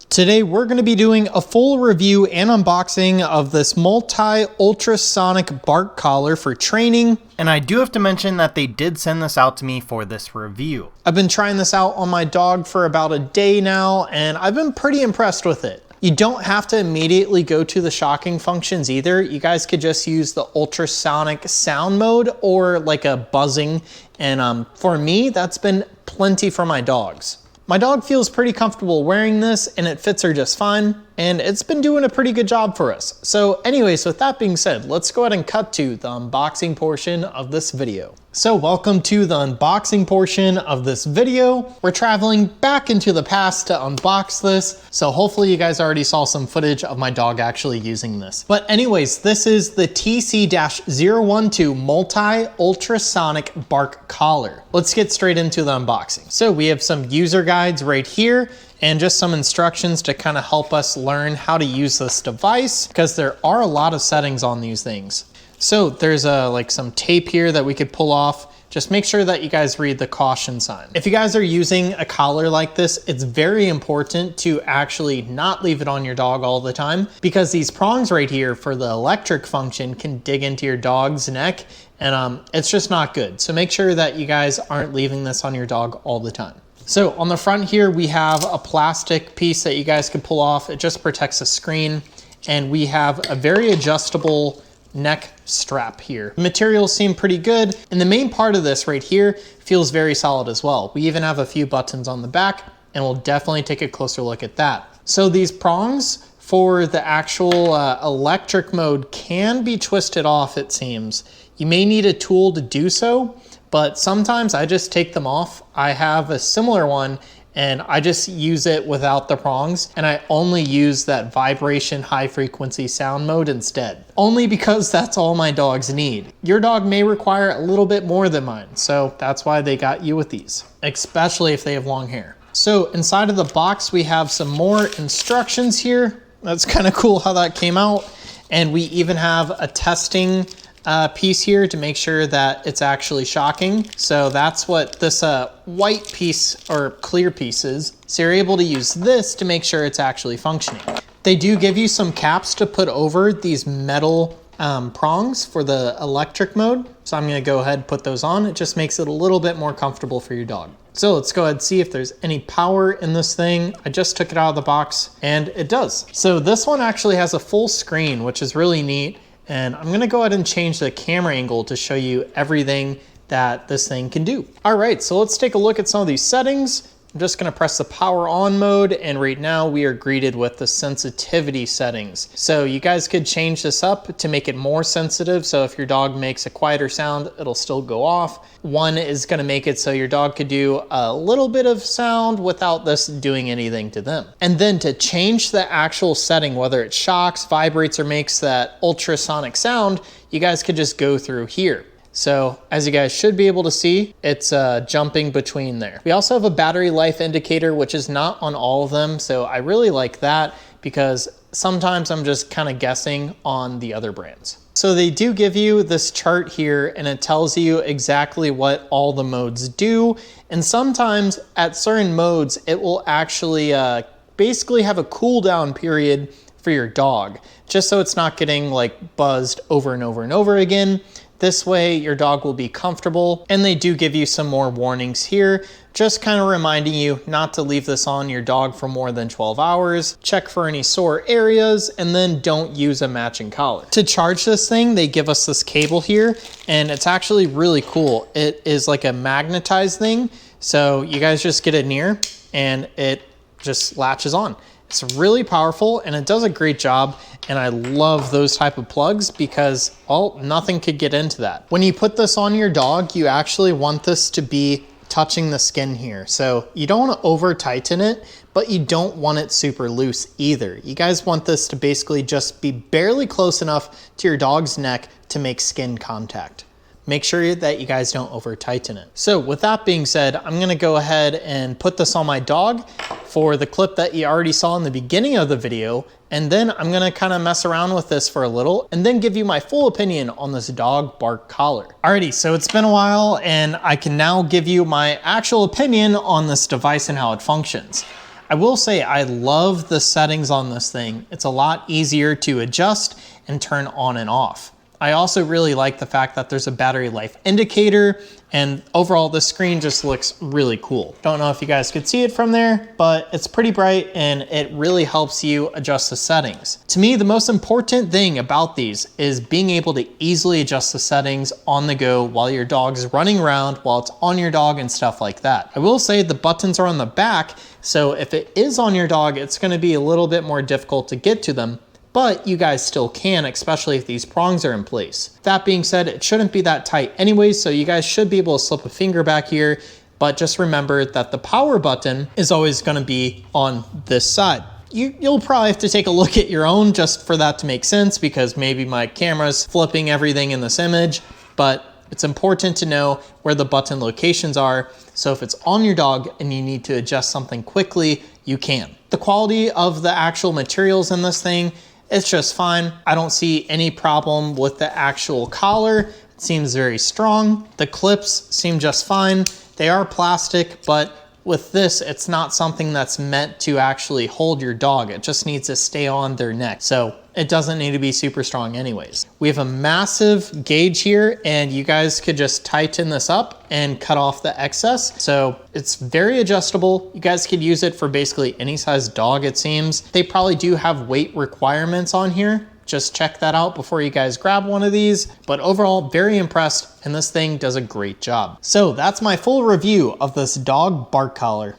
Today we're going to be doing a full review and unboxing of this multi-ultrasonic bark collar for training. And I do have to mention that they did send this out to me for this review. I've been trying this out on my dog for about a day now, and I've been pretty impressed with it. You don't have to immediately go to the shocking functions either. You guys could just use the ultrasonic sound mode or like a buzzing. And for me, that's been plenty for my dogs. My dog feels pretty comfortable wearing this and it fits her just fine, and it's been doing a pretty good job for us. So anyways, with that being said, let's go ahead and cut to the unboxing portion of this video. So welcome to the unboxing portion of this video. We're traveling back into the past to unbox this. So hopefully you guys already saw some footage of my dog actually using this. But anyways, this is the TC-012 multi-ultrasonic bark collar. Let's get straight into the unboxing. So we have some user guides right here and just some instructions to kind of help us learn how to use this device, because there are a lot of settings on these things. So there's like some tape here that we could pull off. Just make sure that you guys read the caution sign. If you guys are using a collar like this, it's very important to actually not leave it on your dog all the time, because these prongs right here for the electric function can dig into your dog's neck, and it's just not good. So make sure that you guys aren't leaving this on your dog all the time. So on the front here, we have a plastic piece that you guys can pull off. It just protects the screen. And we have a very adjustable neck strap here. The materials seem pretty good. And the main part of this right here feels very solid as well. We even have a few buttons on the back, and we'll definitely take a closer look at that. So these prongs for the actual electric mode can be twisted off, it seems. You may need a tool to do so, but sometimes I just take them off. I have a similar one and I just use it without the prongs, and I only use that vibration high frequency sound mode instead. Only because that's all my dogs need. Your dog may require a little bit more than mine, so that's why they got you with these, especially if they have long hair. So inside of the box, we have some more instructions here. That's kind of cool how that came out. And we even have a testing piece here to make sure that it's actually shocking. So that's what this white piece or clear piece is. So you're able to use this to make sure it's actually functioning. They do give you some caps to put over these metal prongs for the electric mode. So I'm gonna go ahead and put those on. It just makes it a little bit more comfortable for your dog. So let's go ahead and see if there's any power in this thing. I just took it out of the box and it does. So this one actually has a full screen, which is really neat. And I'm gonna go ahead and change the camera angle to show you everything that this thing can do. All right, so let's take a look at some of these settings. I'm just gonna press the power on mode, and right now we are greeted with the sensitivity settings. So you guys could change this up to make it more sensitive. So if your dog makes a quieter sound, it'll still go off. One is gonna make it so your dog could do a little bit of sound without this doing anything to them. And then to change the actual setting, whether it shocks, vibrates, or makes that ultrasonic sound, you guys could just go through here. So as you guys should be able to see, it's jumping between there. We also have a battery life indicator, which is not on all of them. So I really like that because sometimes I'm just kind of guessing on the other brands. So they do give you this chart here, and it tells you exactly what all the modes do. And sometimes at certain modes, it will actually basically have a cooldown period for your dog, just so it's not getting like buzzed over and over and over again. This way your dog will be comfortable, and they do give you some more warnings here, just kind of reminding you not to leave this on your dog for more than 12 hours, check for any sore areas, and then don't use a matching collar. To charge this thing, they give us this cable here, and it's actually really cool. It is like a magnetized thing, so you guys just get it near and it just latches on. It's really powerful and it does a great job, and I love those type of plugs because, well, nothing could get into that. When you put this on your dog, you actually want this to be touching the skin here. So you don't want to over tighten it, but you don't want it super loose either. You guys want this to basically just be barely close enough to your dog's neck to make skin contact. Make sure that you guys don't over tighten it. So with that being said, I'm gonna go ahead and put this on my dog for the clip that you already saw in the beginning of the video. And then I'm gonna kind of mess around with this for a little and then give you my full opinion on this dog bark collar. Alrighty, so it's been a while and I can now give you my actual opinion on this device and how it functions. I will say I love the settings on this thing. It's a lot easier to adjust and turn on and off. I also really like the fact that there's a battery life indicator, and overall the screen just looks really cool. Don't know if you guys could see it from there, but it's pretty bright and it really helps you adjust the settings. To me, the most important thing about these is being able to easily adjust the settings on the go while your dog's running around, while it's on your dog and stuff like that. I will say the buttons are on the back, so if it is on your dog, it's gonna be a little bit more difficult to get to them, but you guys still can, especially if these prongs are in place. That being said, it shouldn't be that tight anyways, so you guys should be able to slip a finger back here, but just remember that the power button is always gonna be on this side. You'll probably have to take a look at your own just for that to make sense, because maybe my camera's flipping everything in this image, but it's important to know where the button locations are, so if it's on your dog and you need to adjust something quickly, you can. The quality of the actual materials in this thing, it's just fine. I don't see any problem with the actual collar. It seems very strong. The clips seem just fine. They are plastic, but with this, it's not something that's meant to actually hold your dog. It just needs to stay on their neck. So it doesn't need to be super strong anyways. We have a massive gauge here, and you guys could just tighten this up and cut off the excess. So it's very adjustable. You guys could use it for basically any size dog, it seems. They probably do have weight requirements on here. Just check that out before you guys grab one of these. But overall, very impressed, and this thing does a great job. So that's my full review of this dog bark collar.